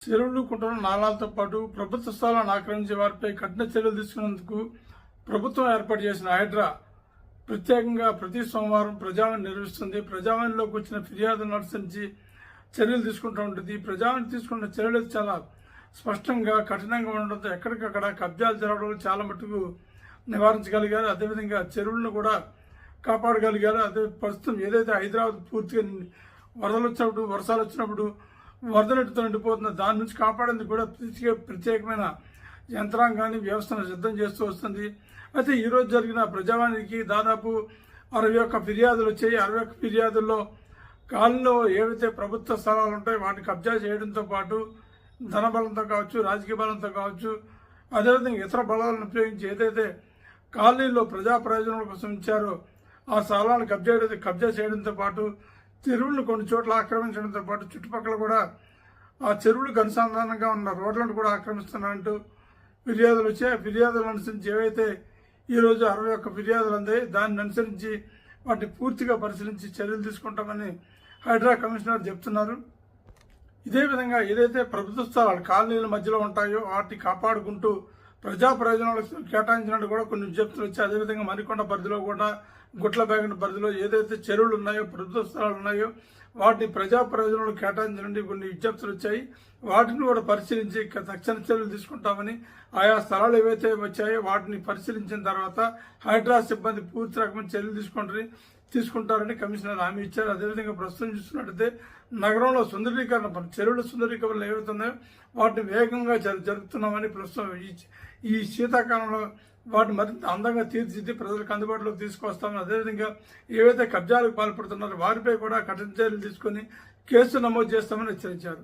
చెరువులు, కుంటలు, నాలాలతో పాటు ప్రభుత్వ స్థలాలను ఆక్రమించే వారిపై కఠిన చర్యలు తీసుకునేందుకు ప్రభుత్వం ఏర్పాటు చేసిన హైడ్రా ప్రత్యేకంగా ప్రతి సోమవారం ప్రజావాణి నిర్వహిస్తుంది. ప్రజావాణిలోకి వచ్చిన ఫిర్యాదులను అనుసరించి చర్యలు తీసుకుంటూ ఉంటుంది. ప్రజావాణి తీసుకున్న చర్యలు చాలా స్పష్టంగా కఠినంగా ఉండడంతో ఎక్కడికక్కడ కబ్జాలు జరగడం చాలా మటుకు నివారించగలిగారు. అదేవిధంగా చెరువులను కూడా కాపాడగలిగారు. అదే ప్రస్తుతం ఏదైతే హైదరాబాద్ పూర్తిగా వరదలు వచ్చినప్పుడు, వర్షాలు వచ్చినప్పుడు వరదనెట్టుతో నిండిపోతున్న దాని నుంచి కాపాడేందుకు కూడా ప్రత్యేకమైన యంత్రాంగాన్ని, వ్యవస్థను సిద్ధం చేస్తూ వస్తుంది. అయితే ఈరోజు జరిగిన ప్రజావాణికి దాదాపు 61 ఫిర్యాదులు వచ్చాయి. 61 ఫిర్యాదుల్లో కాలంలో ఏవైతే ప్రభుత్వ స్థలాలు ఉంటాయో వాటిని కబ్జా చేయడంతో పాటు ధనబలంతో కావచ్చు, రాజకీయ బలంతో కావచ్చు, అదేవిధంగా ఇతర బలాలను ఉపయోగించి ఏదైతే కాలనీలో ప్రజా ప్రయోజనాల కోసం ఇచ్చారో ఆ స్థలాలను కబ్జా చేయడంతో పాటు చెరువులను కొన్ని చోట్ల ఆక్రమించడంతో పాటు చుట్టుపక్కల కూడా ఆ చెరువులకు అనుసంధానంగా ఉన్న రోడ్లను కూడా ఆక్రమిస్తున్నారంటూ ఫిర్యాదులు వచ్చాయి. ఆ ఫిర్యాదులను అనుసరించి ఏవైతే ఈరోజు 61 ఫిర్యాదులు అందాయి దాన్ని అనుసరించి వాటిని పూర్తిగా పరిశీలించి చర్యలు తీసుకుంటామని హైడ్రా కమిషనర్ చెప్తున్నారు. ఇదే విధంగా ఏదైతే ప్రభుత్వ స్థలాలు కాలనీల మధ్యలో ఉంటాయో వాటిని కాపాడుకుంటూ ప్రజా ప్రయోజనాలకు కేటాయించినట్టు కూడా కొన్ని విజ్ఞప్తులు వచ్చాయి. అదేవిధంగా మరికొండ పరిధిలో కూడా గుట్లబేగండ పరిధిలో ఏదైతే చెరువులు ఉన్నాయో, ప్రభుత్వ స్థలాలు ఉన్నాయో వాటిని ప్రజా ప్రయోజనాలు కేటాయించడానికి కొన్ని విజ్ఞప్తులు వచ్చాయి. వాటిని కూడా పరిశీలించి తక్షణ చర్యలు తీసుకుంటామని, ఆయా స్థలాలు ఏవైతే వచ్చాయో వాటిని పరిశీలించిన తర్వాత హైడ్రా సిబ్బంది పూర్తి రకమైన చర్యలు తీసుకుంటారని కమిషనర్ హామీ ఇచ్చారు. అదేవిధంగా ప్రస్తుతం చూస్తున్నట్టయితే నగరంలో సుందరీకరణ చెరువుల సుందరీకరణలు ఏవైతే ఉన్నాయో వాటిని వేగంగా జరుగుతున్నామని, ప్రస్తుతం ఈ శీతాకాలంలో వాటిని మరింత అందంగా తీర్చిదిద్ది ప్రజలకు అందుబాటులోకి తీసుకొస్తామని, అదేవిధంగా ఏవైతే కబ్జాలకు పాల్పడుతున్నారో వారిపై కూడా కఠిన చర్యలు తీసుకొని కేసు నమోదు చేస్తామని హెచ్చరించారు.